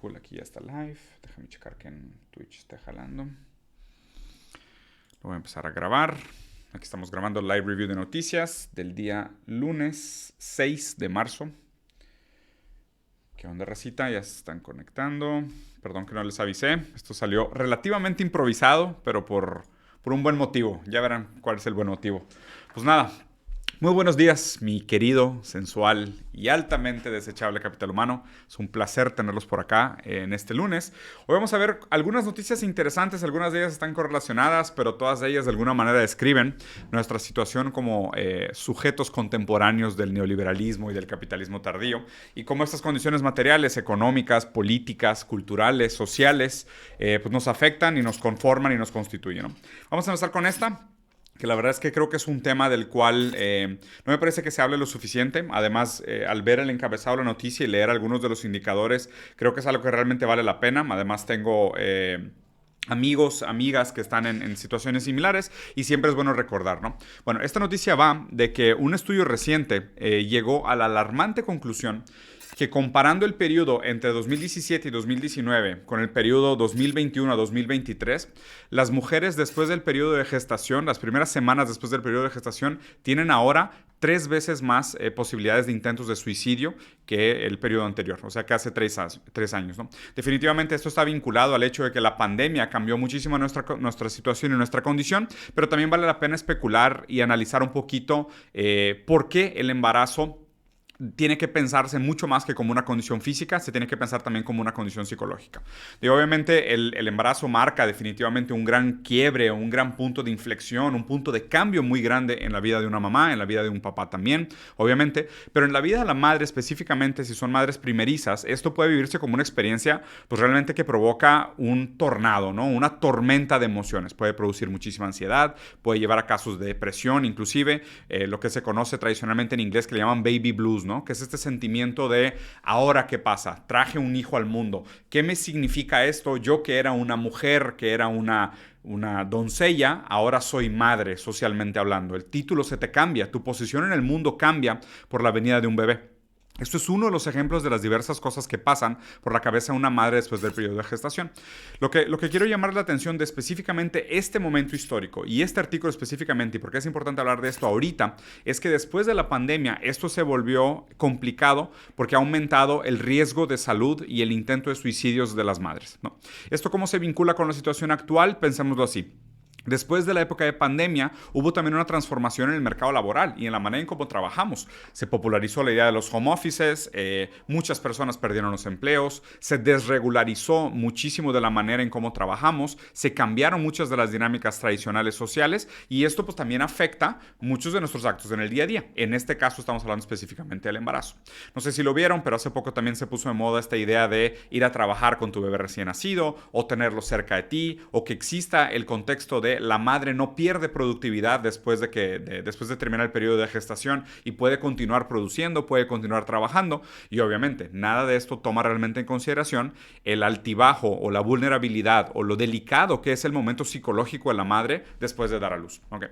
Cool, aquí ya está live. Déjame checar que en Twitch esté jalando. Lo voy a empezar a grabar. Aquí estamos grabando el live review de noticias del día lunes 6 de marzo. ¿Qué onda, racita? Ya se están conectando. Perdón que no les avisé. Esto salió relativamente improvisado, pero por un buen motivo. Ya verán cuál es el buen motivo. Pues nada. Muy buenos días, mi querido, sensual y altamente desechable capital humano. Es un placer tenerlos por acá en este lunes. Hoy vamos a ver algunas noticias interesantes. Algunas de ellas están correlacionadas, pero todas ellas de alguna manera describen nuestra situación como sujetos contemporáneos del neoliberalismo y del capitalismo tardío. Y cómo estas condiciones materiales, económicas, políticas, culturales, sociales, pues nos afectan y nos conforman y nos constituyen, ¿no? Vamos a empezar con esta, que la verdad es que creo que es un tema del cual no me parece que se hable lo suficiente. Además, al ver el encabezado de la noticia y leer algunos de los indicadores, creo que es algo que realmente vale la pena. Además, tengo amigos, amigas que están en situaciones similares y siempre es bueno recordar, ¿no? Bueno, esta noticia va de que un estudio reciente llegó a la alarmante conclusión que comparando el periodo entre 2017 y 2019 con el periodo 2021 a 2023, las mujeres después del periodo de gestación, las primeras semanas después del periodo de gestación, tienen ahora 3 veces más posibilidades de intentos de suicidio que el periodo anterior, o sea que hace 3 años, ¿no? Definitivamente esto está vinculado al hecho de que la pandemia cambió muchísimo nuestra situación y nuestra condición, pero también vale la pena especular y analizar un poquito por qué el embarazo tiene que pensarse mucho más que como una condición física, se tiene que pensar también como una condición psicológica. Y obviamente el embarazo marca definitivamente un gran quiebre, un gran punto de inflexión, un punto de cambio muy grande en la vida de una mamá, en la vida de un papá también, obviamente, pero en la vida de la madre específicamente, si son madres primerizas, esto puede vivirse como una experiencia pues realmente que provoca un tornado, ¿no? Una tormenta de emociones. Puede producir muchísima ansiedad, puede llevar a casos de depresión, inclusive lo que se conoce tradicionalmente en inglés que le llaman baby blues, ¿no? Que es este sentimiento de ahora qué pasa, traje un hijo al mundo, ¿qué me significa esto? Yo que era una mujer, que era una doncella, ahora soy madre socialmente hablando. El título se te cambia, tu posición en el mundo cambia por la venida de un bebé. Esto es uno de los ejemplos de las diversas cosas que pasan por la cabeza de una madre después del periodo de gestación. Lo que quiero llamar la atención de específicamente este momento histórico y este artículo específicamente, y por qué es importante hablar de esto ahorita, es que después de la pandemia esto se volvió complicado porque ha aumentado el riesgo de salud y el intento de suicidios de las madres, ¿no? ¿Esto cómo se vincula con la situación actual? Pensémoslo así. Después de la época de pandemia, hubo también una transformación en el mercado laboral y en la manera en cómo trabajamos. Se popularizó la idea de los home offices, muchas personas perdieron los empleos, se desregularizó muchísimo de la manera en cómo trabajamos, se cambiaron muchas de las dinámicas tradicionales sociales y esto pues también afecta muchos de nuestros actos en el día a día. En este caso estamos hablando específicamente del embarazo. No sé si lo vieron, pero hace poco también se puso de moda esta idea de ir a trabajar con tu bebé recién nacido o tenerlo cerca de ti o que exista el contexto de la madre no pierde productividad después de terminar el periodo de gestación y puede continuar produciendo, puede continuar trabajando y obviamente nada de esto toma realmente en consideración el altibajo o la vulnerabilidad o lo delicado que es el momento psicológico de la madre después de dar a luz. Okay.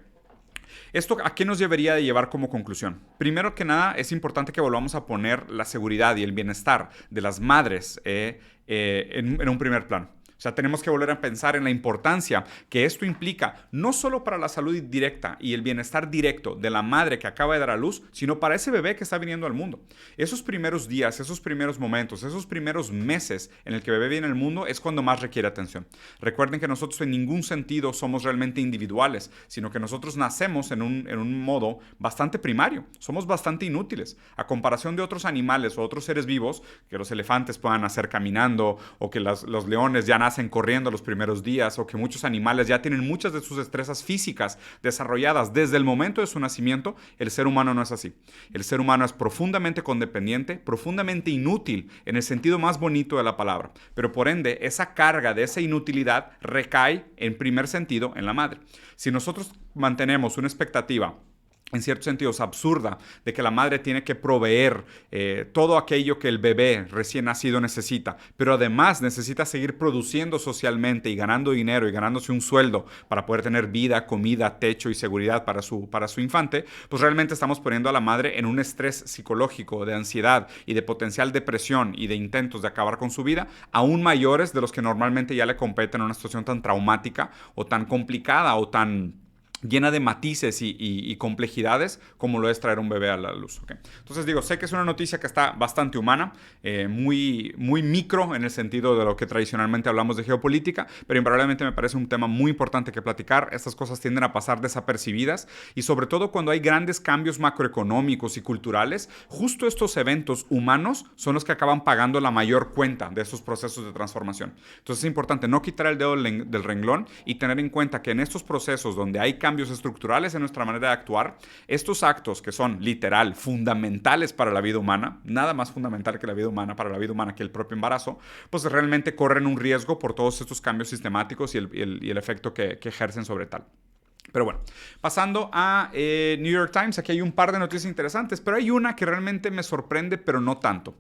¿Esto a qué nos debería de llevar como conclusión? Primero que nada, es importante que volvamos a poner la seguridad y el bienestar de las madres en un primer plano. O sea, tenemos que volver a pensar en la importancia que esto implica, no solo para la salud directa y el bienestar directo de la madre que acaba de dar a luz, sino para ese bebé que está viniendo al mundo. Esos primeros días, esos primeros momentos, esos primeros meses en el que el bebé viene al mundo es cuando más requiere atención. Recuerden que nosotros en ningún sentido somos realmente individuales, sino que nosotros nacemos en un modo bastante primario. Somos bastante inútiles. A comparación de otros animales o otros seres vivos, que los elefantes puedan nacer caminando o que los leones ya nacen corriendo los primeros días o que muchos animales ya tienen muchas de sus destrezas físicas desarrolladas desde el momento de su nacimiento, el ser humano no es así. El ser humano es profundamente codependiente, profundamente inútil en el sentido más bonito de la palabra, pero por ende esa carga de esa inutilidad recae en primer sentido en la madre. Si nosotros mantenemos una expectativa en ciertos sentidos absurda, de que la madre tiene que proveer todo aquello que el bebé recién nacido necesita, pero además necesita seguir produciendo socialmente y ganando dinero y ganándose un sueldo para poder tener vida, comida, techo y seguridad para su infante, pues realmente estamos poniendo a la madre en un estrés psicológico, de ansiedad y de potencial depresión y de intentos de acabar con su vida, aún mayores de los que normalmente ya le competen en una situación tan traumática o tan complicada o tan llena de matices y complejidades como lo es traer un bebé a la luz. ¿Okay? Entonces digo, sé que es una noticia que está bastante humana, muy micro en el sentido de lo que tradicionalmente hablamos de geopolítica, pero invariablemente me parece un tema muy importante que platicar. Estas cosas tienden a pasar desapercibidas y sobre todo cuando hay grandes cambios macroeconómicos y culturales, justo estos eventos humanos son los que acaban pagando la mayor cuenta de estos procesos de transformación. Entonces es importante no quitar el dedo del renglón y tener en cuenta que en estos procesos donde hay cambios estructurales en nuestra manera de actuar, estos actos que son literal fundamentales para la vida humana, nada más fundamental que la vida humana, para la vida humana que el propio embarazo, pues realmente corren un riesgo por todos estos cambios sistemáticos y el efecto que ejercen sobre tal. Pero bueno, pasando a New York Times, aquí hay un par de noticias interesantes, pero hay una que realmente me sorprende, pero no tanto.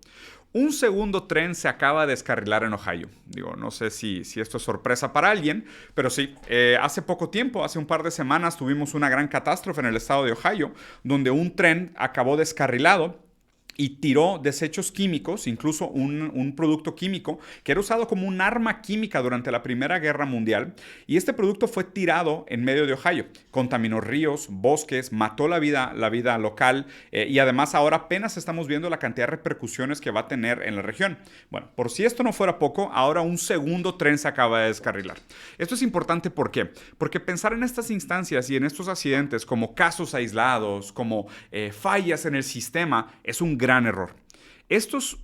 Un segundo tren se acaba de descarrilar en Ohio. Digo, no sé si esto es sorpresa para alguien, pero sí, hace poco tiempo, hace un par de semanas, tuvimos una gran catástrofe en el estado de Ohio, donde un tren acabó descarrilado y tiró desechos químicos, incluso un producto químico que era usado como un arma química durante la Primera Guerra Mundial. Y este producto fue tirado en medio de Ohio. Contaminó ríos, bosques, mató la vida local y además ahora apenas estamos viendo la cantidad de repercusiones que va a tener en la región. Bueno, por si esto no fuera poco, ahora un segundo tren se acaba de descarrilar. Esto es importante, ¿por qué? Porque pensar en estas instancias y en estos accidentes como casos aislados, como fallas en el sistema, es un gran error. Estos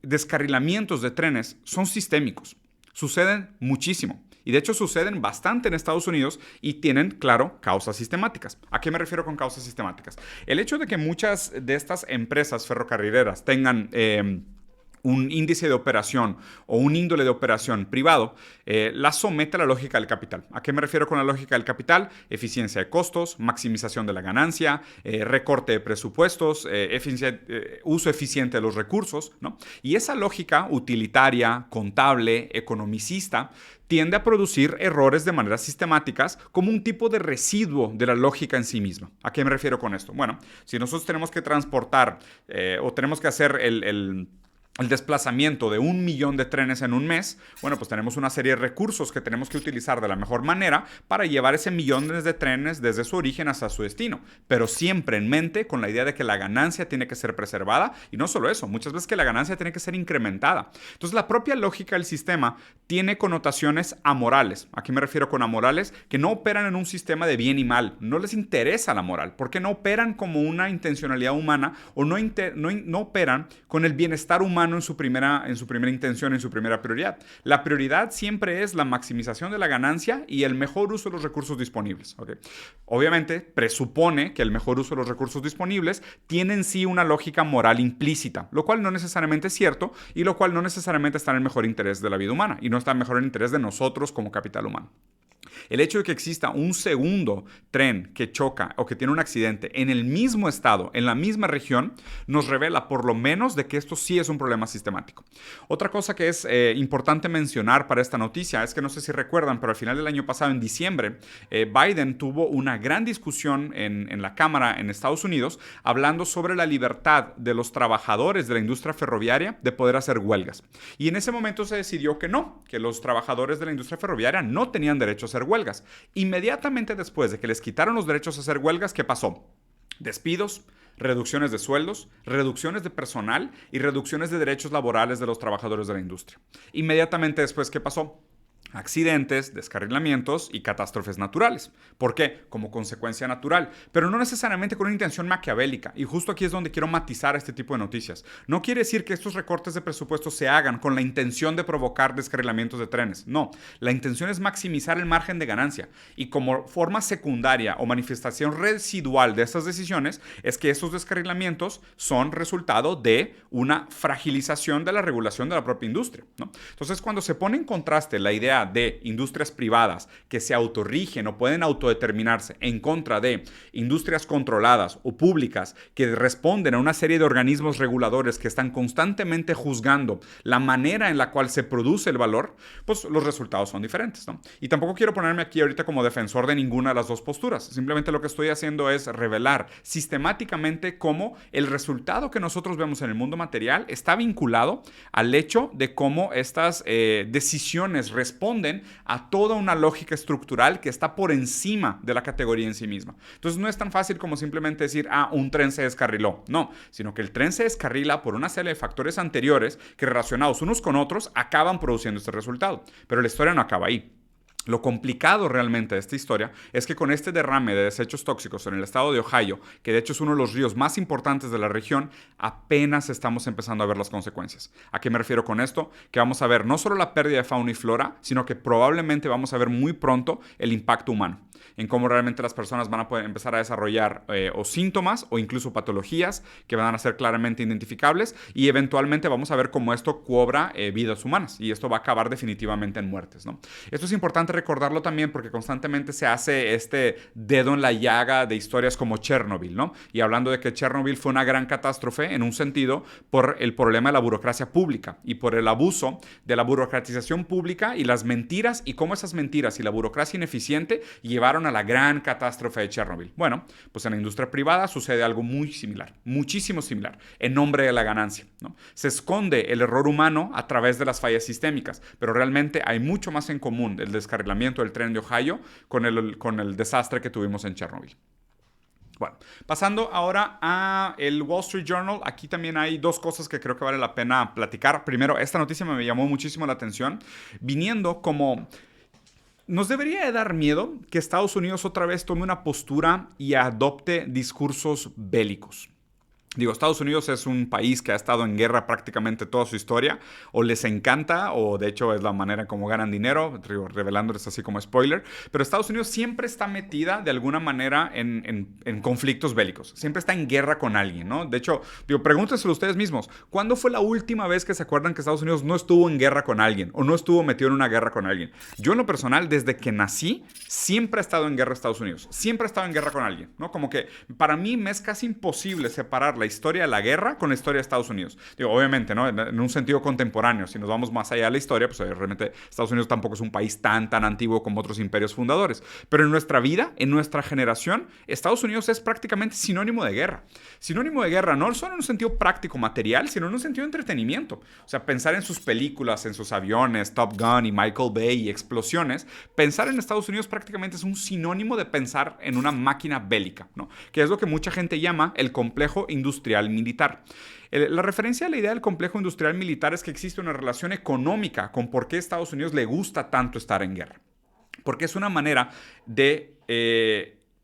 descarrilamientos de trenes son sistémicos, suceden muchísimo y de hecho suceden bastante en Estados Unidos y tienen, claro, causas sistemáticas. ¿A qué me refiero con causas sistemáticas? El hecho de que muchas de estas empresas ferrocarrileras tengan un índice de operación o un índole de operación privado, la somete a la lógica del capital. ¿A qué me refiero con la lógica del capital? Eficiencia de costos, maximización de la ganancia, recorte de presupuestos, uso eficiente de los recursos, ¿no? Y esa lógica utilitaria, contable, economicista, tiende a producir errores de manera sistemáticas como un tipo de residuo de la lógica en sí misma. ¿A qué me refiero con esto? Bueno, si nosotros tenemos que transportar o tenemos que hacer el desplazamiento de 1 millón de trenes en un mes, bueno, pues tenemos una serie de recursos que tenemos que utilizar de la mejor manera para llevar ese millones de trenes desde su origen hasta su destino, pero siempre en mente con la idea de que la ganancia tiene que ser preservada y no solo eso, muchas veces que la ganancia tiene que ser incrementada. Entonces la propia lógica del sistema tiene connotaciones amorales. ¿A qué me refiero con amorales? Que no operan en un sistema de bien y mal, no les interesa la moral, porque no operan como una intencionalidad humana o no operan con el bienestar humano en su primera intención, en su primera prioridad. La prioridad siempre es la maximización de la ganancia y el mejor uso de los recursos disponibles. ¿Okay? Obviamente, presupone que el mejor uso de los recursos disponibles tiene en sí una lógica moral implícita, lo cual no necesariamente es cierto y lo cual no necesariamente está en el mejor interés de la vida humana y no está en el mejor interés de nosotros como capital humano. El hecho de que exista un segundo tren que choca o que tiene un accidente en el mismo estado, en la misma región, nos revela por lo menos de que esto sí es un problema sistemático. Otra cosa que es importante mencionar para esta noticia es que no sé si recuerdan, pero al final del año pasado, en diciembre, Biden tuvo una gran discusión en la Cámara en Estados Unidos hablando sobre la libertad de los trabajadores de la industria ferroviaria de poder hacer huelgas. Y en ese momento se decidió que no, que los trabajadores de la industria ferroviaria no tenían derecho a hacer huelgas. Inmediatamente después de que les quitaron los derechos a hacer huelgas, ¿qué pasó? Despidos, reducciones de sueldos, reducciones de personal y reducciones de derechos laborales de los trabajadores de la industria. Inmediatamente después, ¿qué pasó? Accidentes, descarrilamientos y catástrofes naturales. ¿Por qué? Como consecuencia natural, pero no necesariamente con una intención maquiavélica. Y justo aquí es donde quiero matizar este tipo de noticias. No quiere decir que estos recortes de presupuesto se hagan con la intención de provocar descarrilamientos de trenes. No, la intención es maximizar el margen de ganancia. Y como forma secundaria o manifestación residual de estas decisiones es que estos descarrilamientos son resultado de una fragilización de la regulación de la propia industria, ¿no? Entonces, cuando se pone en contraste la idea idea de industrias privadas que se autorrigen o pueden autodeterminarse en contra de industrias controladas o públicas que responden a una serie de organismos reguladores que están constantemente juzgando la manera en la cual se produce el valor, pues los resultados son diferentes, ¿no? Y tampoco quiero ponerme aquí ahorita como defensor de ninguna de las dos posturas. Simplemente lo que estoy haciendo es revelar sistemáticamente cómo el resultado que nosotros vemos en el mundo material está vinculado al hecho de cómo estas decisiones responden a toda una lógica estructural que está por encima de la categoría en sí misma. Entonces no es tan fácil como simplemente decir, un tren se descarriló. No, sino que el tren se descarrila por una serie de factores anteriores que, relacionados unos con otros, acaban produciendo este resultado. Pero la historia no acaba ahí. Lo complicado realmente de esta historia es que con este derrame de desechos tóxicos en el estado de Ohio, que de hecho es uno de los ríos más importantes de la región, apenas estamos empezando a ver las consecuencias. ¿A qué me refiero con esto? Que vamos a ver no solo la pérdida de fauna y flora, sino que probablemente vamos a ver muy pronto el impacto humano en cómo realmente las personas van a poder empezar a desarrollar o síntomas o incluso patologías que van a ser claramente identificables, y eventualmente vamos a ver cómo esto cobra vidas humanas, y esto va a acabar definitivamente en muertes, ¿no? Esto es importante recordarlo también porque constantemente se hace este dedo en la llaga de historias como Chernobyl, ¿no? Y hablando de que Chernobyl fue una gran catástrofe en un sentido por el problema de la burocracia pública y por el abuso de la burocratización pública y las mentiras, y cómo esas mentiras y la burocracia ineficiente llevaron a la gran catástrofe de Chernobyl. Bueno, pues en la industria privada sucede algo muy similar, muchísimo similar, en nombre de la ganancia, ¿no? Se esconde el error humano a través de las fallas sistémicas, pero realmente hay mucho más en común el descarrilamiento del tren de Ohio con el desastre que tuvimos en Chernobyl. Bueno, pasando ahora a el Wall Street Journal, aquí también hay dos cosas que creo que vale la pena platicar. Primero, esta noticia me llamó muchísimo la atención, viniendo como... Nos debería de dar miedo que Estados Unidos otra vez tome una postura y adopte discursos bélicos. Digo, Estados Unidos es un país que ha estado en guerra prácticamente toda su historia, o les encanta, o de hecho es la manera como ganan dinero, revelándoles así como spoiler, pero Estados Unidos siempre está metida de alguna manera en conflictos bélicos, siempre está en guerra con alguien, ¿no? De hecho, digo, pregúntenselo ustedes mismos, ¿cuándo fue la última vez que se acuerdan que Estados Unidos no estuvo en guerra con alguien, o no estuvo metido en una guerra con alguien? Yo en lo personal, desde que nací, siempre he estado en guerra Estados Unidos, siempre he estado en guerra con alguien, ¿no? Como que para mí me es casi imposible separar la historia de la guerra con la historia de Estados Unidos. Digo, obviamente, ¿no? En un sentido contemporáneo, si nos vamos más allá de la historia, pues realmente Estados Unidos tampoco es un país tan antiguo como otros imperios fundadores. Pero en nuestra vida, en nuestra generación, Estados Unidos es prácticamente sinónimo de guerra. Sinónimo de guerra, no solo en un sentido práctico, material, sino en un sentido de entretenimiento. O sea, pensar en sus películas, en sus aviones, Top Gun y Michael Bay y explosiones, pensar en Estados Unidos prácticamente es un sinónimo de pensar en una máquina bélica, ¿no? Que es lo que mucha gente llama el complejo industrial militar. La referencia a la idea del complejo industrial militar es que existe una relación económica con por qué a Estados Unidos le gusta tanto estar en guerra. Porque es una manera de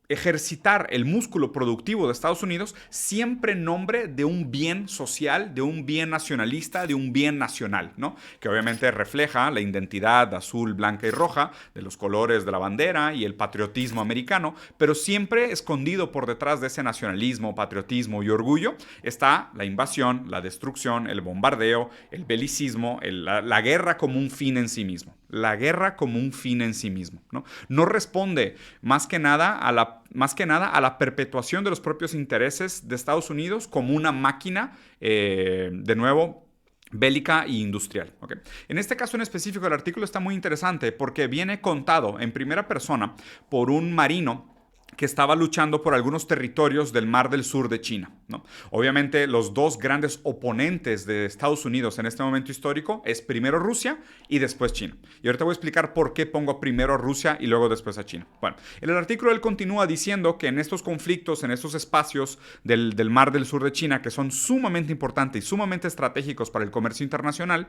ejercitar el músculo productivo de Estados Unidos siempre en nombre de un bien social, de un bien nacionalista, de un bien nacional, ¿no? Que obviamente refleja la identidad azul, blanca y roja de los colores de la bandera y el patriotismo americano, pero siempre escondido por detrás de ese nacionalismo, patriotismo y orgullo está la invasión, la destrucción, el bombardeo, el belicismo, la guerra como un fin en sí mismo. La guerra como un fin en sí mismo, ¿no? No responde más que nada a la perpetuación de los propios intereses de Estados Unidos como una máquina, de nuevo, bélica e industrial. ¿Okay? En este caso en específico, el artículo está muy interesante porque viene contado en primera persona por un marino que estaba luchando por algunos territorios del Mar del Sur de China, ¿no? Obviamente los dos grandes oponentes de Estados Unidos en este momento histórico es primero Rusia y después China. Y ahorita voy a explicar por qué pongo primero a Rusia y luego después a China. Bueno, en el artículo él continúa diciendo que en estos conflictos, en estos espacios del Mar del Sur de China, que son sumamente importantes y sumamente estratégicos para el comercio internacional,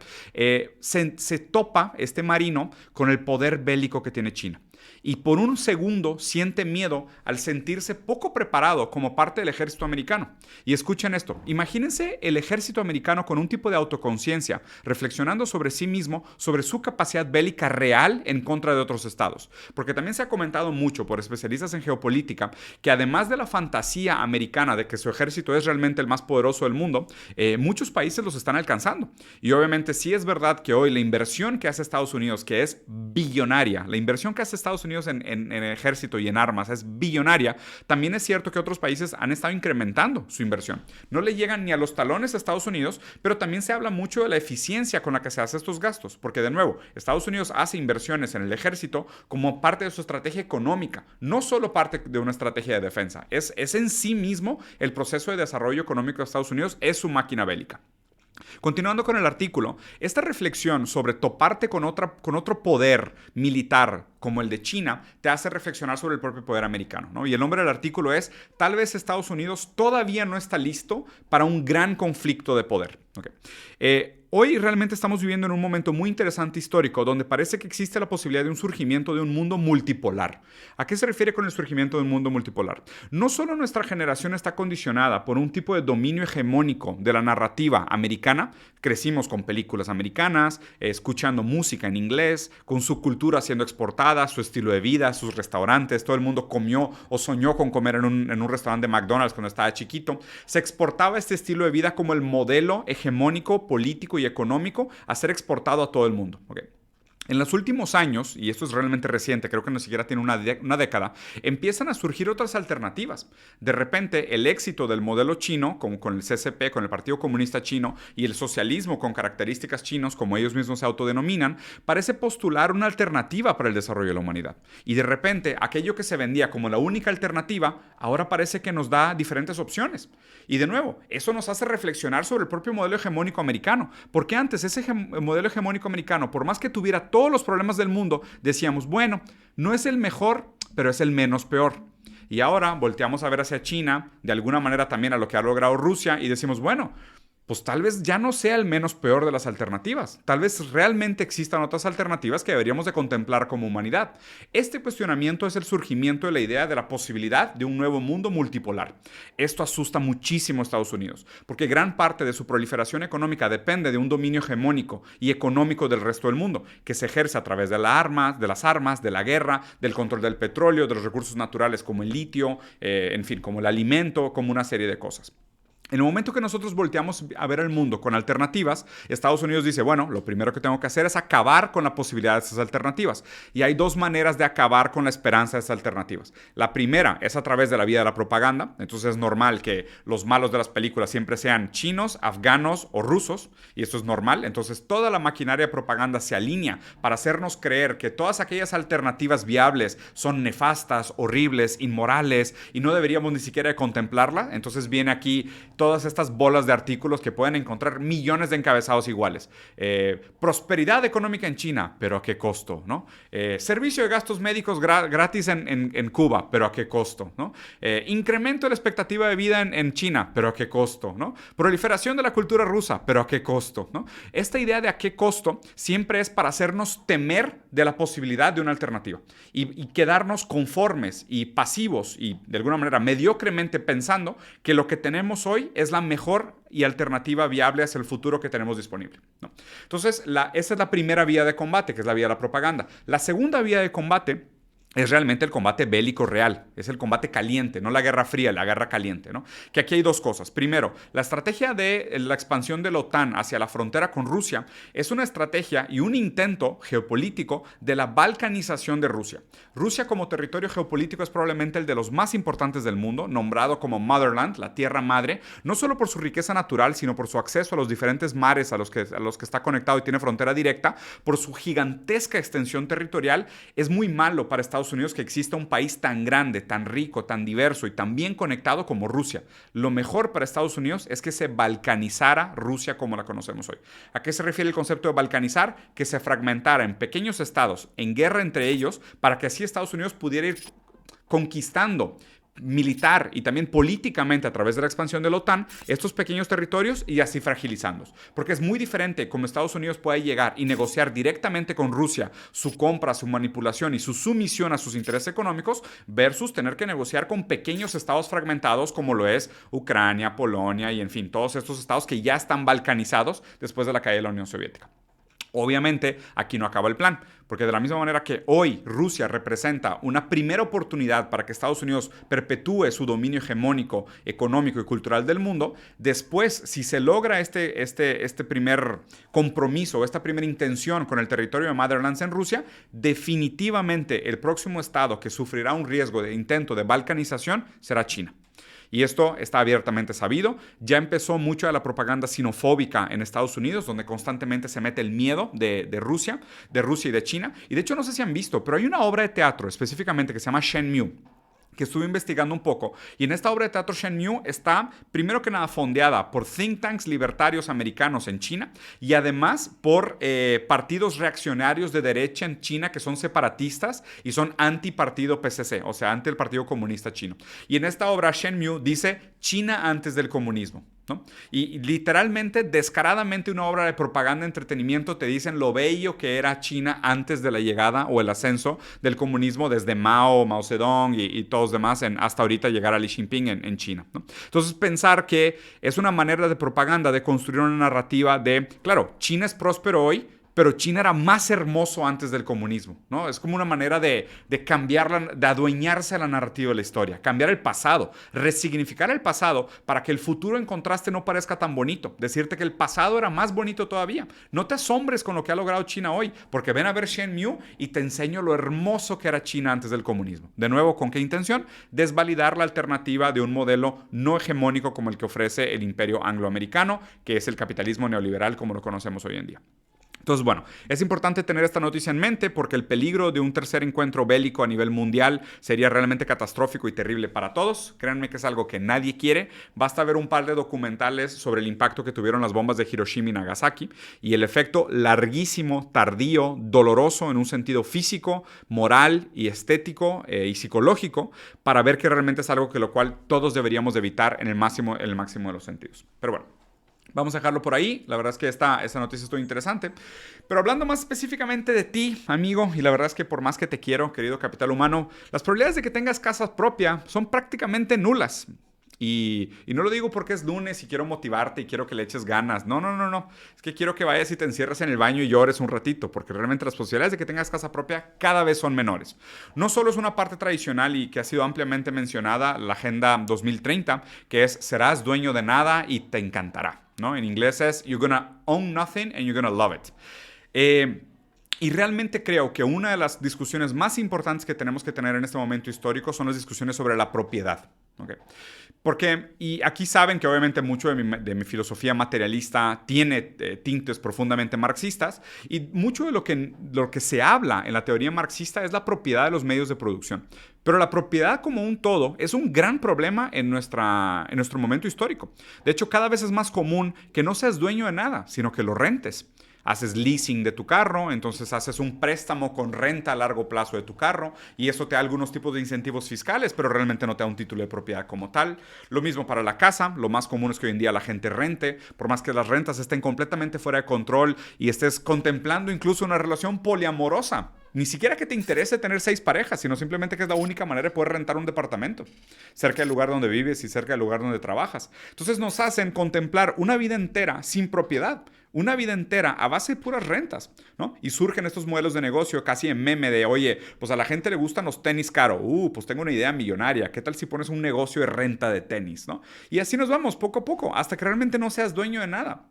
se topa este marino con el poder bélico que tiene China. Y por un segundo siente miedo al sentirse poco preparado como parte del ejército americano. Y escuchen esto, imagínense el ejército americano con un tipo de autoconciencia, reflexionando sobre sí mismo, sobre su capacidad bélica real en contra de otros estados. Porque también se ha comentado mucho por especialistas en geopolítica que además de la fantasía americana de que su ejército es realmente el más poderoso del mundo, muchos países los están alcanzando. Y obviamente sí es verdad que hoy la inversión que hace Estados Unidos, que es billonaria, la inversión que hace Estados Unidos en ejército y en armas es billonaria, también es cierto que otros países han estado incrementando su inversión. No le llegan ni a los talones a Estados Unidos, pero también se habla mucho de la eficiencia con la que se hacen estos gastos, porque de nuevo, Estados Unidos hace inversiones en el ejército como parte de su estrategia económica, no solo parte de una estrategia de defensa, es en sí mismo el proceso de desarrollo económico de Estados Unidos, es su máquina bélica. Continuando con el artículo, esta reflexión sobre toparte con otro poder militar como el de China te hace reflexionar sobre el propio poder americano, ¿no? Y el nombre del artículo es tal vez Estados Unidos todavía no está listo para un gran conflicto de poder. Okay. Hoy realmente estamos viviendo en un momento muy interesante histórico donde parece que existe la posibilidad de un surgimiento de un mundo multipolar. ¿A qué se refiere con el surgimiento de un mundo multipolar? No solo nuestra generación está condicionada por un tipo de dominio hegemónico de la narrativa americana, crecimos con películas americanas, escuchando música en inglés, con su cultura siendo exportada, su estilo de vida, sus restaurantes, todo el mundo comió o soñó con comer en un restaurante de McDonald's cuando estaba chiquito. Se exportaba este estilo de vida como el modelo hegemónico, político y económico a ser exportado a todo el mundo. Okay. En los últimos años, y esto es realmente reciente, creo que ni siquiera tiene una década, empiezan a surgir otras alternativas. De repente, el éxito del modelo chino, como con el CCP, con el Partido Comunista Chino, y el socialismo con características chinos, como ellos mismos se autodenominan, parece postular una alternativa para el desarrollo de la humanidad. Y de repente, aquello que se vendía como la única alternativa, ahora parece que nos da diferentes opciones. Y de nuevo, eso nos hace reflexionar sobre el propio modelo hegemónico americano. Porque antes, ese modelo hegemónico americano, por más que tuviera todos los problemas del mundo, decíamos, bueno, no es el mejor, pero es el menos peor. Y ahora volteamos a ver hacia China, de alguna manera también a lo que ha logrado Rusia, y decimos, bueno, pues tal vez ya no sea el menos peor de las alternativas. Tal vez realmente existan otras alternativas que deberíamos de contemplar como humanidad. Este cuestionamiento es el surgimiento de la idea de la posibilidad de un nuevo mundo multipolar. Esto asusta muchísimo a Estados Unidos, porque gran parte de su proliferación económica depende de un dominio hegemónico y económico del resto del mundo, que se ejerce a través de las armas, de la guerra, del control del petróleo, de los recursos naturales como el litio, en fin, como el alimento, como una serie de cosas. En el momento que nosotros volteamos a ver el mundo con alternativas, Estados Unidos dice, bueno, lo primero que tengo que hacer es acabar con la posibilidad de esas alternativas. Y hay dos maneras de acabar con la esperanza de esas alternativas. La primera es a través de la vía de la propaganda. Entonces es normal que los malos de las películas siempre sean chinos, afganos o rusos. Y esto es normal. Entonces toda la maquinaria de propaganda se alinea para hacernos creer que todas aquellas alternativas viables son nefastas, horribles, inmorales y no deberíamos ni siquiera contemplarla. Entonces viene aquí todas estas bolas de artículos que pueden encontrar millones de encabezados iguales. Prosperidad económica en China, pero ¿a qué costo? ¿No? Servicio de gastos médicos gratis en Cuba, pero ¿a qué costo? ¿No? Incremento de la expectativa de vida en China, pero ¿a qué costo? ¿No? Proliferación de la cultura rusa, pero ¿a qué costo? ¿No? Esta idea de a qué costo siempre es para hacernos temer de la posibilidad de una alternativa y quedarnos conformes y pasivos y de alguna manera mediocremente pensando que lo que tenemos hoy es la mejor y alternativa viable hacia el futuro que tenemos disponible, ¿no? Entonces, esa es la primera vía de combate, que es la vía de la propaganda. La segunda vía de combate es realmente el combate bélico real, es el combate caliente, no la guerra fría, la guerra caliente, ¿no? Que aquí hay dos cosas. Primero, la estrategia de la expansión de la OTAN hacia la frontera con Rusia es una estrategia y un intento geopolítico de la balcanización de Rusia. Rusia como territorio geopolítico es probablemente el de los más importantes del mundo, nombrado como Motherland, la tierra madre, no solo por su riqueza natural, sino por su acceso a los diferentes mares a los que está conectado y tiene frontera directa, por su gigantesca extensión territorial. Es muy malo para Estados Unidos que exista un país tan grande, tan rico, tan diverso y tan bien conectado como Rusia. Lo mejor para Estados Unidos es que se balcanizara Rusia como la conocemos hoy. ¿A qué se refiere el concepto de balcanizar? Que se fragmentara en pequeños estados, en guerra entre ellos, para que así Estados Unidos pudiera ir conquistando militar y también políticamente a través de la expansión de la OTAN estos pequeños territorios y así fragilizándolos. Porque es muy diferente como Estados Unidos puede llegar y negociar directamente con Rusia su compra, su manipulación y su sumisión a sus intereses económicos versus tener que negociar con pequeños estados fragmentados como lo es Ucrania, Polonia y en fin, todos estos estados que ya están balcanizados después de la caída de la Unión Soviética. Obviamente, aquí no acaba el plan, porque de la misma manera que hoy Rusia representa una primera oportunidad para que Estados Unidos perpetúe su dominio hegemónico, económico y cultural del mundo, después, si se logra este primer compromiso, esta primera intención con el territorio de Motherlands en Rusia, definitivamente el próximo estado que sufrirá un riesgo de intento de balcanización será China. Y esto está abiertamente sabido. Ya empezó mucho de la propaganda sinofóbica en Estados Unidos, donde constantemente se mete el miedo de Rusia y de China. Y de hecho, no sé si han visto, pero hay una obra de teatro específicamente que se llama Shenmue, que estuve investigando un poco. Y en esta obra de teatro Shenmue está, primero que nada, fondeada por think tanks libertarios americanos en China y además por partidos reaccionarios de derecha en China que son separatistas y son anti-partido PCC, o sea, anti el Partido Comunista Chino. Y en esta obra Shenmue dice China antes del comunismo, ¿no? Y literalmente, descaradamente, una obra de propaganda, entretenimiento, te dicen lo bello que era China antes de la llegada o el ascenso del comunismo desde Mao Zedong y todos los demás hasta ahorita llegar a Xi Jinping en China, ¿no? Entonces, pensar que es una manera de propaganda de construir una narrativa de, claro, China es próspero hoy, pero China era más hermoso antes del comunismo, ¿no? Es como una manera de cambiar, de adueñarse a la narrativa de la historia, cambiar el pasado, resignificar el pasado para que el futuro en contraste no parezca tan bonito, decirte que el pasado era más bonito todavía. No te asombres con lo que ha logrado China hoy, porque ven a ver Shenmue y te enseño lo hermoso que era China antes del comunismo. De nuevo, ¿con qué intención? Desvalidar la alternativa de un modelo no hegemónico como el que ofrece el imperio angloamericano, que es el capitalismo neoliberal como lo conocemos hoy en día. Entonces, bueno, es importante tener esta noticia en mente porque el peligro de un tercer encuentro bélico a nivel mundial sería realmente catastrófico y terrible para todos. Créanme que es algo que nadie quiere. Basta ver un par de documentales sobre el impacto que tuvieron las bombas de Hiroshima y Nagasaki y el efecto larguísimo, tardío, doloroso en un sentido físico, moral y estético y psicológico para ver que realmente es algo que lo cual todos deberíamos evitar en el máximo de los sentidos. Pero bueno. Vamos a dejarlo por ahí. La verdad es que esta noticia estuvo interesante. Pero hablando más específicamente de ti, amigo, y la verdad es que por más que te quiero, querido capital humano, las probabilidades de que tengas casa propia son prácticamente nulas. Y no lo digo porque es lunes y quiero motivarte y quiero que le eches ganas. No. Es que quiero que vayas y te encierres en el baño y llores un ratito, porque realmente las posibilidades de que tengas casa propia cada vez son menores. No solo es una parte tradicional y que ha sido ampliamente mencionada, la Agenda 2030, que es serás dueño de nada y te encantará, ¿no? En inglés es you're gonna own nothing and you're gonna love it. Y realmente creo que una de las discusiones más importantes que tenemos que tener en este momento histórico son las discusiones sobre la propiedad. ¿Okay? Porque, y aquí saben que obviamente mucho de mi filosofía materialista tiene tintes profundamente marxistas y mucho de lo que se habla en la teoría marxista es la propiedad de los medios de producción. Pero la propiedad como un todo es un gran problema en nuestro momento histórico. De hecho, cada vez es más común que no seas dueño de nada, sino que lo rentes. Haces leasing de tu carro, entonces haces un préstamo con renta a largo plazo de tu carro y eso te da algunos tipos de incentivos fiscales, pero realmente no te da un título de propiedad como tal. Lo mismo para la casa, lo más común es que hoy en día la gente rente, por más que las rentas estén completamente fuera de control y estés contemplando incluso una relación poliamorosa. Ni siquiera que te interese tener 6 parejas, sino simplemente que es la única manera de poder rentar un departamento cerca del lugar donde vives y cerca del lugar donde trabajas. Entonces nos hacen contemplar una vida entera sin propiedad, una vida entera a base de puras rentas, ¿no? Y surgen estos modelos de negocio casi en meme de, oye, pues a la gente le gustan los tenis caros, pues tengo una idea millonaria, ¿qué tal si pones un negocio de renta de tenis, ¿no? Y así nos vamos poco a poco, hasta que realmente no seas dueño de nada.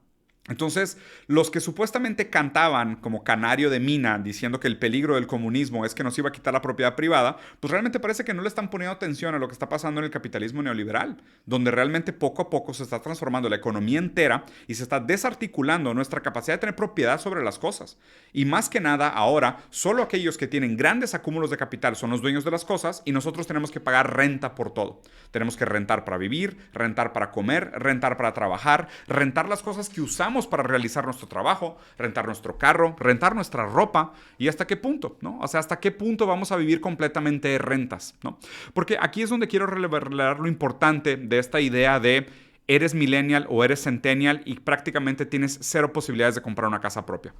Entonces, los que supuestamente cantaban como canario de mina diciendo que el peligro del comunismo es que nos iba a quitar la propiedad privada, pues realmente parece que no le están poniendo atención a lo que está pasando en el capitalismo neoliberal, donde realmente poco a poco se está transformando la economía entera y se está desarticulando nuestra capacidad de tener propiedad sobre las cosas. Y más que nada, ahora, solo aquellos que tienen grandes acúmulos de capital son los dueños de las cosas y nosotros tenemos que pagar renta por todo. Tenemos que rentar para vivir, rentar para comer, rentar para trabajar, rentar las cosas que usamos necesitamos para realizar nuestro trabajo, rentar nuestro carro, rentar nuestra ropa y hasta qué punto, ¿no? O sea, hasta qué punto vamos a vivir completamente de rentas, ¿no? Porque aquí es donde quiero revelar lo importante de esta idea de eres millennial o eres centennial y prácticamente tienes cero posibilidades de comprar una casa propia.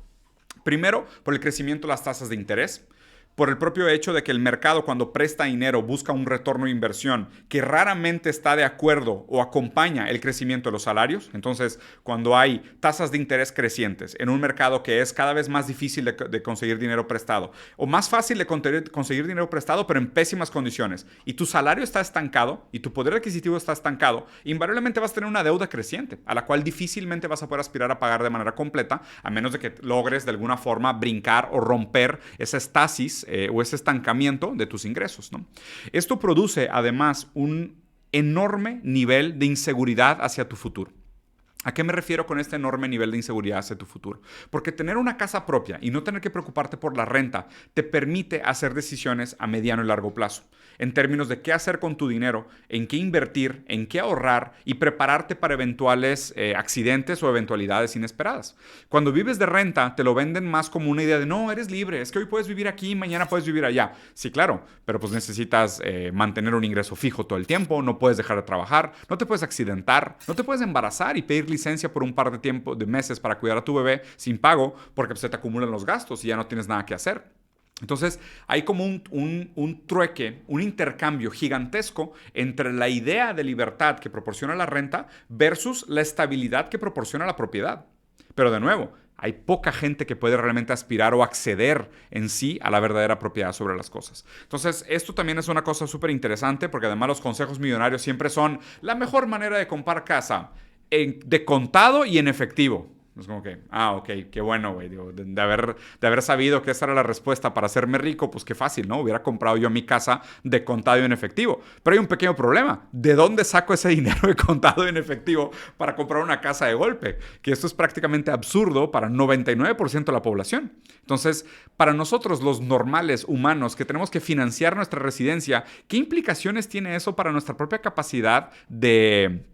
Primero, por el crecimiento de las tasas de interés. Por el propio hecho de que el mercado cuando presta dinero busca un retorno de inversión que raramente está de acuerdo o acompaña el crecimiento de los salarios. Entonces, cuando hay tasas de interés crecientes en un mercado que es cada vez más difícil de conseguir dinero prestado o más fácil de conseguir dinero prestado pero en pésimas condiciones y tu salario está estancado y tu poder adquisitivo está estancado, invariablemente vas a tener una deuda creciente a la cual difícilmente vas a poder aspirar a pagar de manera completa a menos de que logres de alguna forma brincar o romper esa estasis o ese estancamiento de tus ingresos, ¿no? Esto produce además un enorme nivel de inseguridad hacia tu futuro. ¿A qué me refiero con este enorme nivel de inseguridad hacia tu futuro? Porque tener una casa propia y no tener que preocuparte por la renta te permite hacer decisiones a mediano y largo plazo, en términos de qué hacer con tu dinero, en qué invertir, en qué ahorrar y prepararte para eventuales accidentes o eventualidades inesperadas. Cuando vives de renta, te lo venden más como una idea de no, eres libre, es que hoy puedes vivir aquí, mañana puedes vivir allá. Sí, claro, pero pues necesitas mantener un ingreso fijo todo el tiempo, no puedes dejar de trabajar, no te puedes accidentar, no te puedes embarazar y pedir licencia por un par de meses para cuidar a tu bebé sin pago porque se te acumulan los gastos y ya no tienes nada que hacer. Entonces, hay como un trueque, un intercambio gigantesco entre la idea de libertad que proporciona la renta versus la estabilidad que proporciona la propiedad. Pero de nuevo, hay poca gente que puede realmente aspirar o acceder en sí a la verdadera propiedad sobre las cosas. Entonces, esto también es una cosa súper interesante porque además los consejos millonarios siempre son la mejor manera de comprar casa de contado y en efectivo. Es como que, ok, qué bueno, güey. De haber sabido que esa era la respuesta para hacerme rico, pues qué fácil, ¿no? Hubiera comprado yo mi casa de contado y en efectivo. Pero hay un pequeño problema. ¿De dónde saco ese dinero de contado y en efectivo para comprar una casa de golpe? Que esto es prácticamente absurdo para 99% de la población. Entonces, para nosotros, los normales humanos que tenemos que financiar nuestra residencia, ¿qué implicaciones tiene eso para nuestra propia capacidad de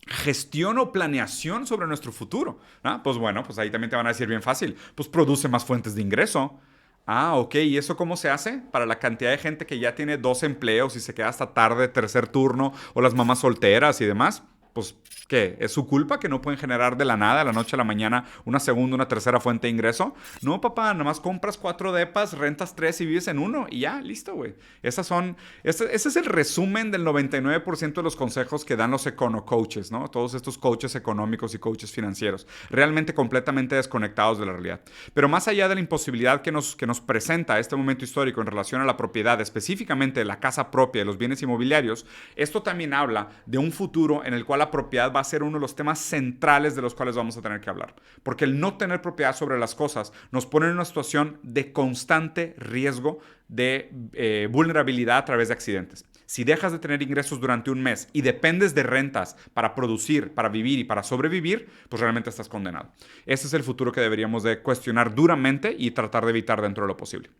gestión o planeación sobre nuestro futuro? Pues bueno, pues ahí también te van a decir bien fácil, pues produce más fuentes de ingreso. Ok, ¿y eso cómo se hace? Para la cantidad de gente que ya tiene 2 empleos y se queda hasta tarde, tercer turno, o las mamás solteras y demás, pues, ¿qué? ¿Es su culpa que no pueden generar de la nada, de la noche a la mañana, una segunda, una tercera fuente de ingreso? No, papá, nomás compras 4 depas, rentas 3 y vives en uno y ya, listo, güey. Ese es el resumen del 99% de los consejos que dan los econo-coaches, ¿no? Todos estos coaches económicos y coaches financieros, realmente completamente desconectados de la realidad. Pero más allá de la imposibilidad que nos presenta este momento histórico en relación a la propiedad, específicamente la casa propia y los bienes inmobiliarios, esto también habla de un futuro en el cual la propiedad va a ser uno de los temas centrales de los cuales vamos a tener que hablar. Porque el no tener propiedad sobre las cosas nos pone en una situación de constante riesgo de vulnerabilidad a través de accidentes. Si dejas de tener ingresos durante un mes y dependes de rentas para producir, para vivir y para sobrevivir, pues realmente estás condenado. Ese es el futuro que deberíamos de cuestionar duramente y tratar de evitar dentro de lo posible.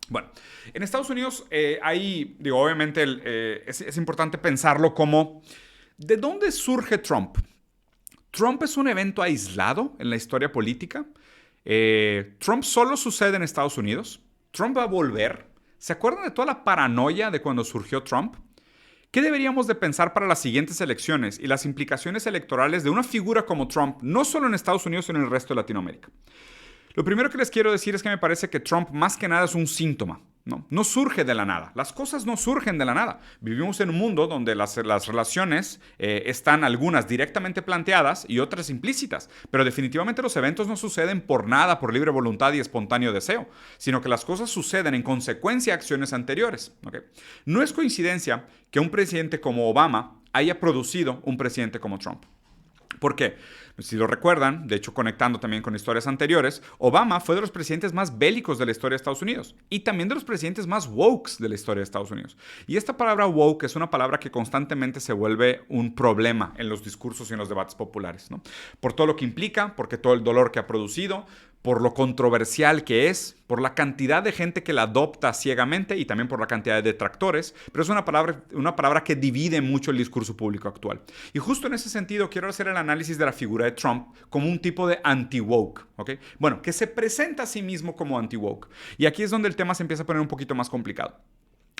Bueno, en Estados Unidos obviamente es importante pensarlo como ¿de dónde surge Trump? ¿Trump es un evento aislado en la historia política? ¿Trump solo sucede en Estados Unidos? ¿Trump va a volver? ¿Se acuerdan de toda la paranoia de cuando surgió Trump? ¿Qué deberíamos de pensar para las siguientes elecciones y las implicaciones electorales de una figura como Trump, no solo en Estados Unidos, sino en el resto de Latinoamérica? Lo primero que les quiero decir es que me parece que Trump más que nada es un síntoma. No surge de la nada. Las cosas no surgen de la nada. Vivimos en un mundo donde las relaciones están algunas directamente planteadas y otras implícitas. Pero definitivamente los eventos no suceden por nada, por libre voluntad y espontáneo deseo, sino que las cosas suceden en consecuencia de acciones anteriores. ¿Okay? No es coincidencia que un presidente como Obama haya producido un presidente como Trump. ¿Por qué? Si lo recuerdan, de hecho conectando también con historias anteriores, Obama fue de los presidentes más bélicos de la historia de Estados Unidos y también de los presidentes más woke de la historia de Estados Unidos. Y esta palabra woke es una palabra que constantemente se vuelve un problema en los discursos y en los debates populares, ¿no? Por todo lo que implica, porque todo el dolor que ha producido, por lo controversial que es, por la cantidad de gente que la adopta ciegamente y también por la cantidad de detractores, pero es una palabra que divide mucho el discurso público actual. Y justo en ese sentido quiero hacer el análisis de la figura de Trump como un tipo de anti-woke, ¿ok? Bueno, que se presenta a sí mismo como anti-woke. Y aquí es donde el tema se empieza a poner un poquito más complicado.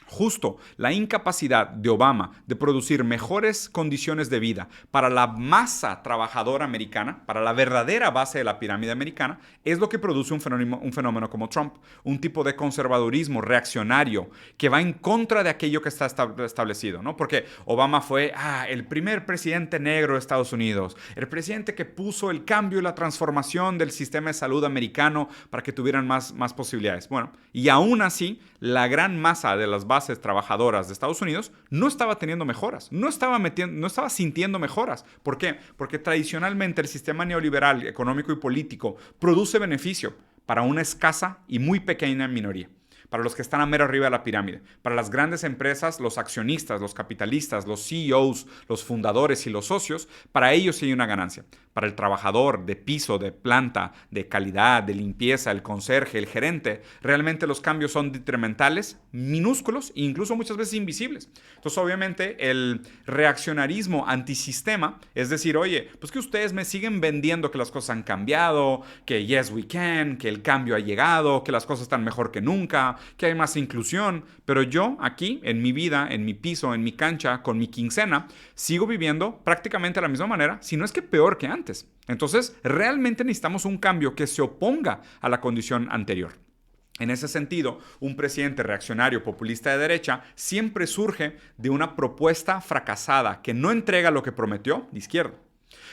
Justo la incapacidad de Obama de producir mejores condiciones de vida para la masa trabajadora americana, para la verdadera base de la pirámide americana, es lo que produce un fenómeno como Trump, un tipo de conservadurismo reaccionario que va en contra de aquello que está establecido, ¿no? Porque Obama fue el primer presidente negro de Estados Unidos, el presidente que puso el cambio y la transformación del sistema de salud americano para que tuvieran más posibilidades. Bueno, y aún así, la gran masa de las bases trabajadoras de Estados Unidos no estaba teniendo mejoras, no estaba sintiendo mejoras. ¿Por qué? Porque tradicionalmente el sistema neoliberal, económico y político produce beneficio para una escasa y muy pequeña minoría. Para los que están a mero arriba de la pirámide, para las grandes empresas, los accionistas, los capitalistas, los CEOs, los fundadores y los socios, para ellos sí hay una ganancia. Para el trabajador de piso, de planta, de calidad, de limpieza, el conserje, el gerente, realmente los cambios son detrimentales, minúsculos e incluso muchas veces invisibles. Entonces, obviamente, el reaccionarismo antisistema es decir, oye, pues que ustedes me siguen vendiendo que las cosas han cambiado, que yes we can, que el cambio ha llegado, que las cosas están mejor que nunca, que hay más inclusión, pero yo aquí, en mi vida, en mi piso, en mi cancha, con mi quincena, sigo viviendo prácticamente de la misma manera, si no es que peor que antes. Entonces, realmente necesitamos un cambio que se oponga a la condición anterior. En ese sentido, un presidente reaccionario populista de derecha siempre surge de una propuesta fracasada que no entrega lo que prometió de izquierda.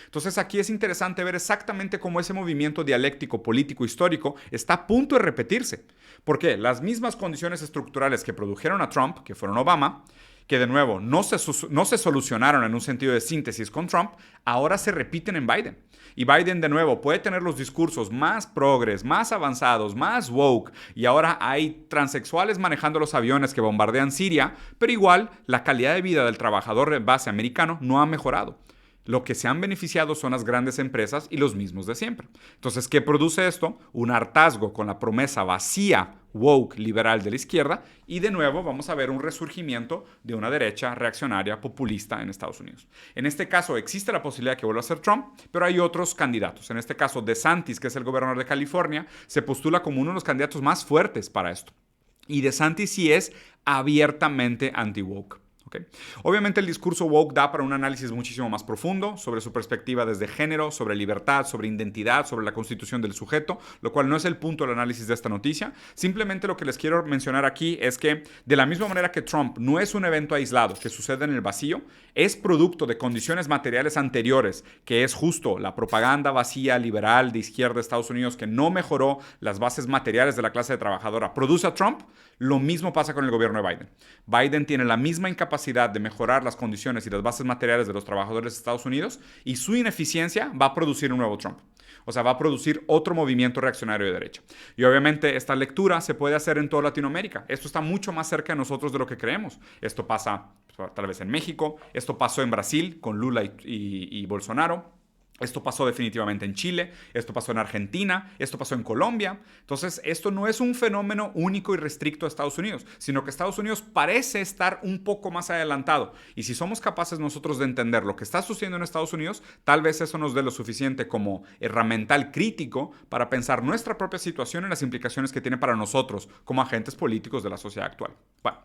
Entonces aquí es interesante ver exactamente cómo ese movimiento dialéctico, político, histórico está a punto de repetirse. Porque las mismas condiciones estructurales que produjeron a Trump, que fueron Obama, que de nuevo no se solucionaron en un sentido de síntesis con Trump, ahora se repiten en Biden. Y Biden de nuevo puede tener los discursos más progres, más avanzados, más woke, y ahora hay transexuales manejando los aviones que bombardean Siria, pero igual la calidad de vida del trabajador de base americano no ha mejorado. Lo que se han beneficiado son las grandes empresas y los mismos de siempre. Entonces, ¿qué produce esto? Un hartazgo con la promesa vacía, woke, liberal de la izquierda, y de nuevo vamos a ver un resurgimiento de una derecha reaccionaria populista en Estados Unidos. En este caso existe la posibilidad de que vuelva a ser Trump, pero hay otros candidatos. En este caso, DeSantis, que es el gobernador de California, se postula como uno de los candidatos más fuertes para esto. Y DeSantis sí es abiertamente anti-woke. ¿Okay? Obviamente el discurso woke da para un análisis muchísimo más profundo sobre su perspectiva desde género, sobre libertad, sobre identidad, sobre la constitución del sujeto, lo cual no es el punto del análisis de esta noticia. Simplemente lo que les quiero mencionar aquí es que de la misma manera que Trump no es un evento aislado que sucede en el vacío, es producto de condiciones materiales anteriores, que es justo la propaganda vacía liberal de izquierda de Estados Unidos que no mejoró las bases materiales de la clase trabajadora, produce a Trump. Lo mismo pasa con el gobierno de Biden. Biden tiene la misma incapacidad de mejorar las condiciones y las bases materiales de los trabajadores de Estados Unidos y su ineficiencia va a producir un nuevo Trump. O sea, va a producir otro movimiento reaccionario de derecha. Y obviamente esta lectura se puede hacer en toda Latinoamérica. Esto está mucho más cerca de nosotros de lo que creemos. Esto pasa tal vez en México, esto pasó en Brasil con Lula y Bolsonaro. Esto pasó definitivamente en Chile, esto pasó en Argentina, esto pasó en Colombia. Entonces, esto no es un fenómeno único y restricto a Estados Unidos, sino que Estados Unidos parece estar un poco más adelantado. Y si somos capaces nosotros de entender lo que está sucediendo en Estados Unidos, tal vez eso nos dé lo suficiente como herramental crítico para pensar nuestra propia situación y las implicaciones que tiene para nosotros como agentes políticos de la sociedad actual. Bueno.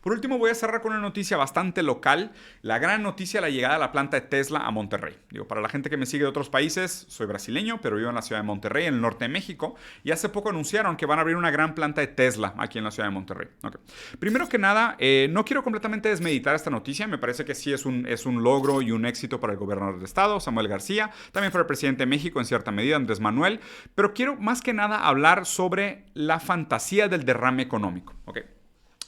Por último, voy a cerrar con una noticia bastante local. La gran noticia, la llegada de la planta de Tesla a Monterrey. Digo, para la gente que me sigue de otros países, soy brasileño, pero vivo en la ciudad de Monterrey, en el norte de México. Y hace poco anunciaron que van a abrir una gran planta de Tesla aquí en la ciudad de Monterrey. Okay. Primero que nada, no quiero completamente desmeditar esta noticia. Me parece que sí es un logro y un éxito para el gobernador de estado, Samuel García. También para el presidente de México, en cierta medida, Andrés Manuel. Pero quiero más que nada hablar sobre la fantasía del derrame económico. Okay.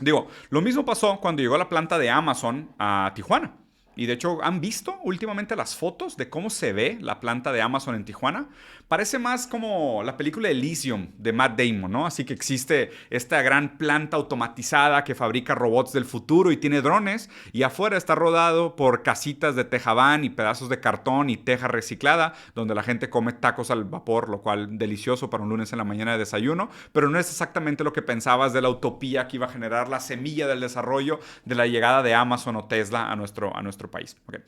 Digo, lo mismo pasó cuando llegó la planta de Amazon a Tijuana. Y de hecho, ¿han visto últimamente las fotos de cómo se ve la planta de Amazon en Tijuana? Parece más como la película Elysium de Matt Damon, ¿no? Así que existe esta gran planta automatizada que fabrica robots del futuro y tiene drones. Y afuera está rodado por casitas de tejabán y pedazos de cartón y teja reciclada, donde la gente come tacos al vapor, lo cual delicioso para un lunes en la mañana de desayuno. Pero no es exactamente lo que pensabas de la utopía que iba a generar la semilla del desarrollo de la llegada de Amazon o Tesla a nuestro país. Okay.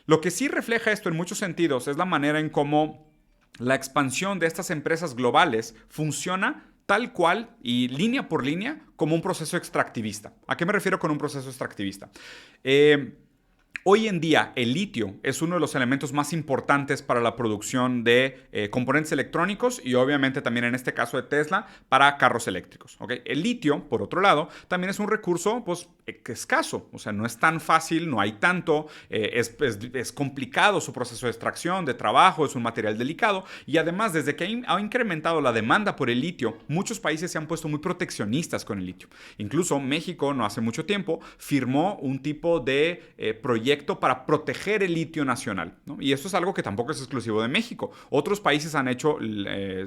Lo que sí refleja esto en muchos sentidos es la manera en cómo la expansión de estas empresas globales funciona tal cual y línea por línea como un proceso extractivista. ¿A qué me refiero con un proceso extractivista? Hoy en día el litio es uno de los elementos más importantes para la producción de componentes electrónicos y obviamente también en este caso de Tesla para carros eléctricos. ¿Okay? El litio, por otro lado, también es un recurso pues, escaso, o sea, no es tan fácil, no hay tanto, es complicado su proceso de extracción, de trabajo, es un material delicado y además desde que ha incrementado la demanda por el litio, muchos países se han puesto muy proteccionistas con el litio. Incluso México no hace mucho tiempo firmó un tipo de proyecto para proteger el litio nacional, ¿no? Y esto es algo que tampoco es exclusivo de México. Otros países han hecho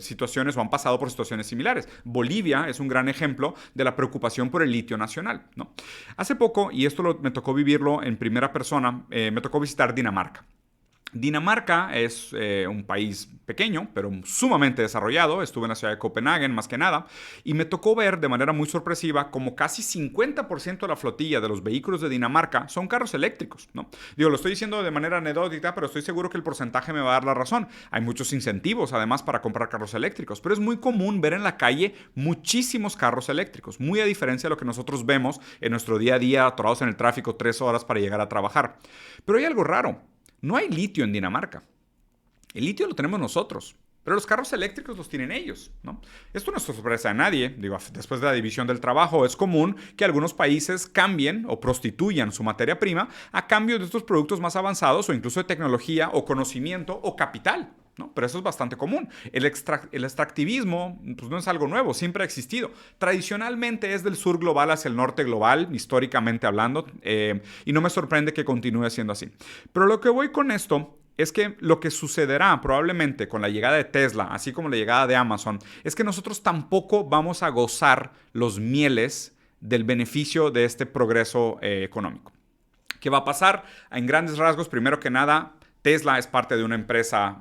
situaciones o han pasado por situaciones similares. Bolivia es un gran ejemplo de la preocupación por el litio nacional, ¿no? Hace poco, y esto me tocó vivirlo en primera persona, me tocó visitar Dinamarca. Dinamarca es un país pequeño, pero sumamente desarrollado. Estuve en la ciudad de Copenhague, más que nada, y me tocó ver de manera muy sorpresiva como casi 50% de la flotilla de los vehículos de Dinamarca son carros eléctricos, ¿no? Digo, lo estoy diciendo de manera anecdótica, pero estoy seguro que el porcentaje me va a dar la razón. Hay muchos incentivos, además, para comprar carros eléctricos, pero es muy común ver en la calle muchísimos carros eléctricos, muy a diferencia de lo que nosotros vemos en nuestro día a día, atorados en el tráfico 3 horas para llegar a trabajar. Pero hay algo raro. No hay litio en Dinamarca. El litio lo tenemos nosotros, pero los carros eléctricos los tienen ellos, ¿no? Esto no es sorpresa a nadie. Digo, después de la división del trabajo, es común que algunos países cambien o prostituyan su materia prima a cambio de estos productos más avanzados o incluso de tecnología o conocimiento o capital, ¿no? Pero eso es bastante común. El extractivismo pues, no es algo nuevo, siempre ha existido. Tradicionalmente es del sur global hacia el norte global, históricamente hablando, y no me sorprende que continúe siendo así. Pero lo que voy con esto es que lo que sucederá probablemente con la llegada de Tesla, así como la llegada de Amazon, es que nosotros tampoco vamos a gozar los mieles del beneficio de este progreso económico. ¿Qué va a pasar? En grandes rasgos, primero que nada, Tesla es parte de una empresa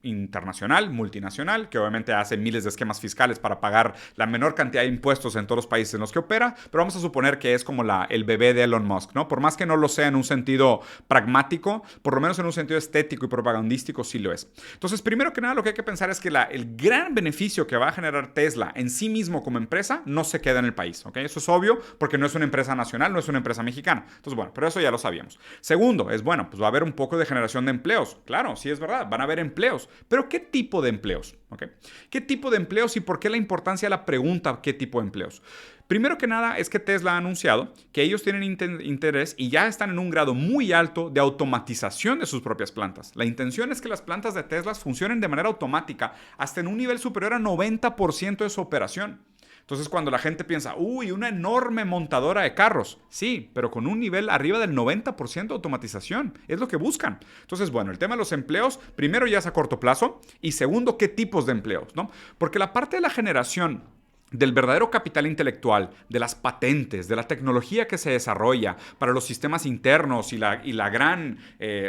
internacional, multinacional, que obviamente hace miles de esquemas fiscales para pagar la menor cantidad de impuestos en todos los países en los que opera, pero vamos a suponer que es como el bebé de Elon Musk, ¿no? Por más que no lo sea en un sentido pragmático, por lo menos en un sentido estético y propagandístico sí lo es. Entonces, primero que nada, lo que hay que pensar es que el gran beneficio que va a generar Tesla en sí mismo como empresa no se queda en el país, ¿ok? Eso es obvio porque no es una empresa nacional, no es una empresa mexicana. Entonces, bueno, pero eso ya lo sabíamos. Segundo, es bueno, pues va a haber un poco de generación de empleos. Claro, sí es verdad, van a haber empleos. Pero ¿qué tipo de empleos? ¿Okay? ¿Qué tipo de empleos y por qué la importancia de la pregunta qué tipo de empleos? Primero que nada es que Tesla ha anunciado que ellos tienen interés y ya están en un grado muy alto de automatización de sus propias plantas. La intención es que las plantas de Tesla funcionen de manera automática hasta en un nivel superior a 90% de su operación. Entonces, cuando la gente piensa, uy, una enorme montadora de carros. Sí, pero con un nivel arriba del 90% de automatización. Es lo que buscan. Entonces, bueno, el tema de los empleos, primero ya es a corto plazo y segundo, ¿qué tipos de empleos? ¿No? Porque la parte de la generación del verdadero capital intelectual, de las patentes, de la tecnología que se desarrolla para los sistemas internos y la gran,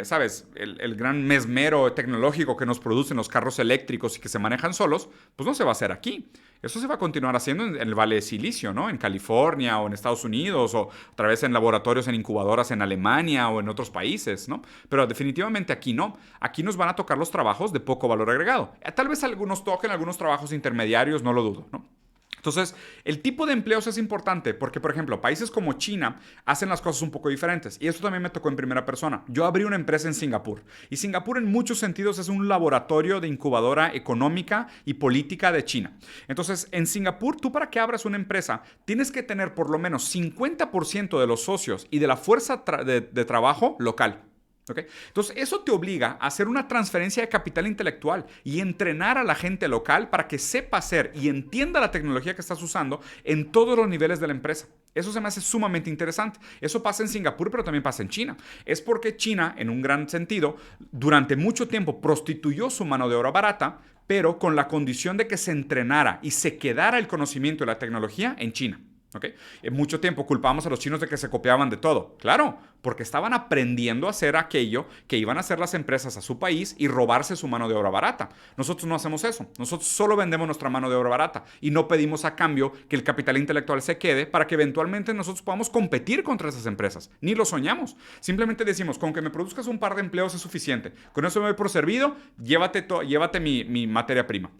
¿sabes? El gran mesmero tecnológico que nos producen los carros eléctricos y que se manejan solos, pues no se va a hacer aquí. Eso se va a continuar haciendo en el Valle de Silicio, ¿no? En California o en Estados Unidos o otra vez en laboratorios, en incubadoras en Alemania o en otros países, ¿no? Pero definitivamente aquí no. Aquí nos van a tocar los trabajos de poco valor agregado. Tal vez algunos toquen algunos trabajos intermediarios, no lo dudo, ¿no? Entonces, el tipo de empleos es importante porque, por ejemplo, países como China hacen las cosas un poco diferentes. Y esto también me tocó en primera persona. Yo abrí una empresa en Singapur. Y Singapur en muchos sentidos es un laboratorio de incubadora económica y política de China. Entonces, en Singapur, tú para que abras una empresa, tienes que tener por lo menos 50% de los socios y de la fuerza de trabajo local. ¿Okay? Entonces, eso te obliga a hacer una transferencia de capital intelectual y entrenar a la gente local para que sepa hacer y entienda la tecnología que estás usando en todos los niveles de la empresa. Eso se me hace sumamente interesante. Eso pasa en Singapur, pero también pasa en China. Es porque China, en un gran sentido, durante mucho tiempo prostituyó su mano de obra barata, pero con la condición de que se entrenara y se quedara el conocimiento de la tecnología en China. ¿Ok? En mucho tiempo culpamos a los chinos de que se copiaban de todo. Claro, porque estaban aprendiendo a hacer aquello que iban a hacer las empresas a su país y robarse su mano de obra barata. Nosotros no hacemos eso. Nosotros solo vendemos nuestra mano de obra barata y no pedimos a cambio que el capital intelectual se quede para que eventualmente nosotros podamos competir contra esas empresas. Ni lo soñamos. Simplemente decimos, con que me produzcas un par de empleos es suficiente. Con eso me doy por servido, llévate mi materia prima.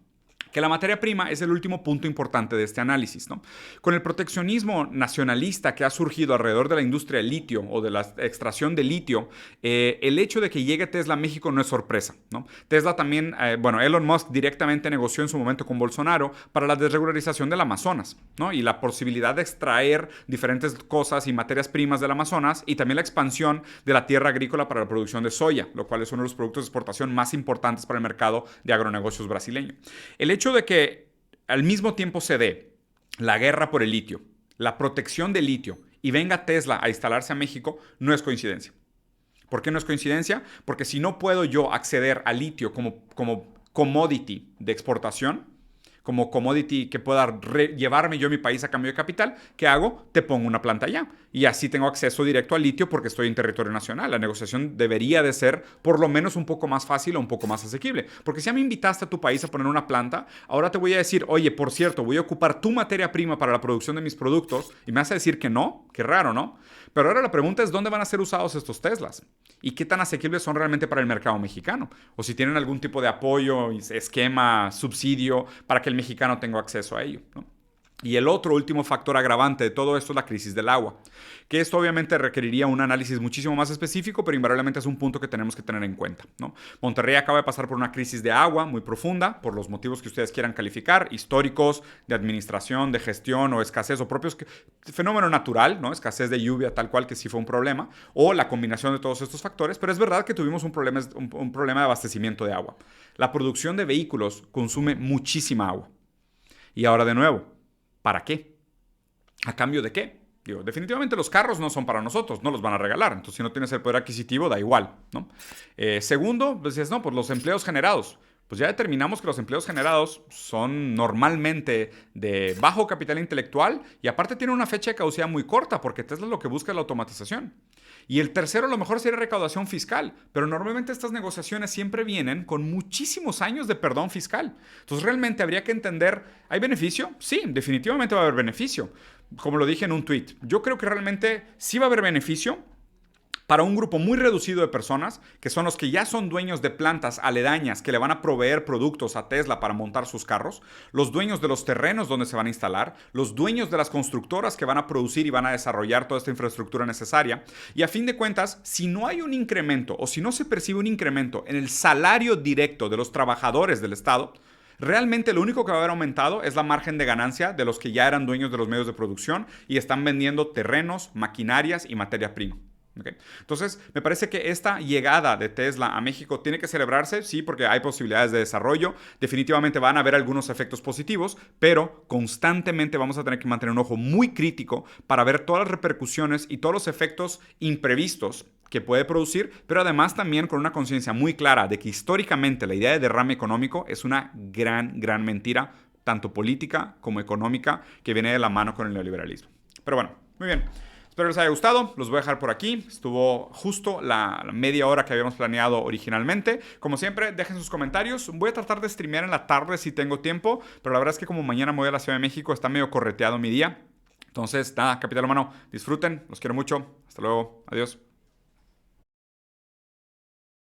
Que la materia prima es el último punto importante de este análisis, ¿no? Con el proteccionismo nacionalista que ha surgido alrededor de la industria del litio o de la extracción de litio, el hecho de que llegue Tesla a México no es sorpresa, ¿no? Tesla también, Elon Musk directamente negoció en su momento con Bolsonaro para la desregularización del Amazonas, ¿no? Y la posibilidad de extraer diferentes cosas y materias primas del Amazonas y también la expansión de la tierra agrícola para la producción de soya, lo cual es uno de los productos de exportación más importantes para el mercado de agronegocios brasileño. El hecho de que al mismo tiempo se dé la guerra por el litio, la protección del litio y venga Tesla a instalarse a México no es coincidencia. ¿Por qué no es coincidencia? Porque si no puedo yo acceder al litio como commodity de exportación, como commodity que pueda llevarme yo a mi país a cambio de capital, ¿qué hago? Te pongo una planta allá. Y así tengo acceso directo al litio porque estoy en territorio nacional. La negociación debería de ser por lo menos un poco más fácil o un poco más asequible. Porque si ya me invitaste a tu país a poner una planta, ahora te voy a decir, oye, por cierto, voy a ocupar tu materia prima para la producción de mis productos y me vas a decir que no. Qué raro, ¿no? Pero ahora la pregunta es, ¿dónde van a ser usados estos Teslas? ¿Y qué tan asequibles son realmente para el mercado mexicano? O si tienen algún tipo de apoyo, esquema, subsidio para que el mexicano tenga acceso a ello, ¿no? Y el otro último factor agravante de todo esto es la crisis del agua, que esto obviamente requeriría un análisis muchísimo más específico, pero invariablemente es un punto que tenemos que tener en cuenta, ¿no? Monterrey acaba de pasar por una crisis de agua muy profunda, por los motivos que ustedes quieran calificar, históricos, de administración, de gestión o escasez o propios fenómeno natural, ¿no? Escasez de lluvia tal cual que sí fue un problema, o la combinación de todos estos factores, pero es verdad que tuvimos un problema de abastecimiento de agua. La producción de vehículos consume muchísima agua. Y ahora de nuevo, ¿para qué? ¿A cambio de qué? Digo, definitivamente los carros no son para nosotros, no los van a regalar. Entonces, si no tienes el poder adquisitivo, da igual, ¿no? Segundo, pues dices, no, pues los empleos generados. Pues ya determinamos que los empleos generados son normalmente de bajo capital intelectual y aparte tienen una fecha de caducidad muy corta porque Tesla lo que busca es la automatización. Y el tercero a lo mejor sería recaudación fiscal, pero normalmente estas negociaciones siempre vienen con muchísimos años de perdón fiscal. Entonces realmente habría que entender, ¿hay beneficio? Sí, definitivamente va a haber beneficio. Como lo dije en un tweet, yo creo que realmente sí va a haber beneficio para un grupo muy reducido de personas, que son los que ya son dueños de plantas aledañas que le van a proveer productos a Tesla para montar sus carros, los dueños de los terrenos donde se van a instalar, los dueños de las constructoras que van a producir y van a desarrollar toda esta infraestructura necesaria. Y a fin de cuentas, si no hay un incremento o si no se percibe un incremento en el salario directo de los trabajadores del Estado, realmente lo único que va a haber aumentado es la margen de ganancia de los que ya eran dueños de los medios de producción y están vendiendo terrenos, maquinarias y materia prima. Okay. Entonces, me parece que esta llegada de Tesla a México tiene que celebrarse, sí, porque hay posibilidades de desarrollo. Definitivamente van a haber algunos efectos positivos, pero constantemente vamos a tener que mantener un ojo muy crítico para ver todas las repercusiones y todos los efectos imprevistos que puede producir, pero además también con una conciencia muy clara de que históricamente la idea de derrame económico es una gran mentira, tanto política como económica, que viene de la mano con el neoliberalismo. Pero bueno, muy bien. Espero les haya gustado, los voy a dejar por aquí. Estuvo justo la media hora que habíamos planeado originalmente. Como siempre, dejen sus comentarios. Voy a tratar de streamear en la tarde si tengo tiempo, pero la verdad es que como mañana me voy a la Ciudad de México, está medio correteado mi día. Entonces, nada, Capital Humano, disfruten, los quiero mucho. Hasta luego, adiós.